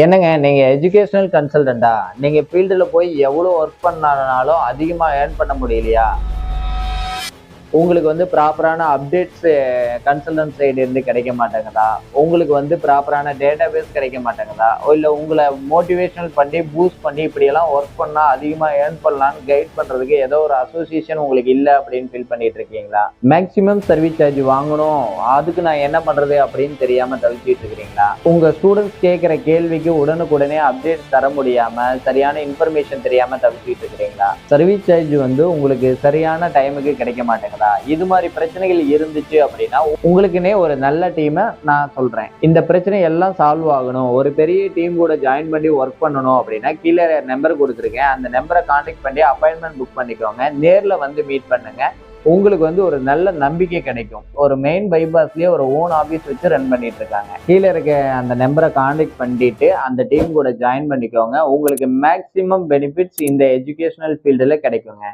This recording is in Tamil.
என்னங்க நீங்க எஜுகேஷனல் கன்சல்டன்ட்டா? நீங்க ஃபீல்டுல போய் எவ்வளோ ஒர்க் பண்ணாலும் அதிகமா ஏர்ன் பண்ண முடியலையா? உங்களுக்கு வந்து ப்ராப்பரான அப்டேட்ஸ் கன்சல்டன்ட் சைடு இருந்து கிடைக்க மாட்டேங்குதா? உங்களுக்கு வந்து ப்ராப்பரான டேட்டாபேஸ் கிடைக்க மாட்டேங்குதா? இல்ல உங்கள மோட்டிவேஷனல் பண்ணி, பூஸ்ட் பண்ணி இப்படியெல்லாம் ஒர்க் பண்ணா அதிகமா ஏர்ன் பண்ணலான்னு கைட் பண்றதுக்கு ஏதோ ஒரு அசோசியேஷன் உங்களுக்கு இல்ல அப்படின்னு ஃபீல் பண்ணிட்டு இருக்கீங்களா? மேக்ஸிமம் சர்வீஸ் சார்ஜ் வாங்கணும். அதுக்கு நான் என்ன பண்றது அப்படின்னு தெரியாம தவிச்சிட்டு இருக்கிறீங்களா? உங்க ஸ்டூடண்ட்ஸ் கேட்கிற கேள்விக்கு உடனுக்குடனே அப்டேட் தர முடியாம, சரியான இன்ஃபர்மேஷன் தெரியாம தவிச்சிட்டு இருக்கிறீங்களா? சர்வீஸ் சார்ஜ் வந்து உங்களுக்கு சரியான டைமுக்கு கிடைக்க மாட்டேங்குதா? இது மாதிரி பிரச்சனைகள் இருந்துச்சு அப்படின்னா உங்களுக்குன்னே ஒரு நல்ல டீமை நான் சொல்றேன். இந்த பிரச்சனை எல்லாம் சால்வ் ஆகணும், ஒரு பெரிய டீம் கூட ஜாயின் பண்ணி ஒர்க் பண்ணணும் அப்படின்னா கீழே நம்பர் கொடுத்துருக்கேன். அந்த நம்பரை கான்டாக்ட் பண்ணி அப்பாயின்மெண்ட் புக் பண்ணிக்கோங்க. நேர்ல வந்து மீட் பண்ணுங்க. உங்களுக்கு வந்து ஒரு நல்ல நம்பிக்கை கிடைக்கும். ஒரு மெயின் பைபாஸ்லயே ஒரு ஓன் ஆபீஸ் வச்சு ரன் பண்ணிட்டு இருக்காங்க. கீழே இருக்க அந்த நம்பரை கான்டாக்ட் பண்ணிட்டு அந்த டீம் கூட ஜாயின் பண்ணிக்கோங்க. உங்களுக்கு மேக்சிமம் பெனிஃபிட்ஸ் இந்த எஜுகேஷனல் ஃபீல்டுல கிடைக்குங்க.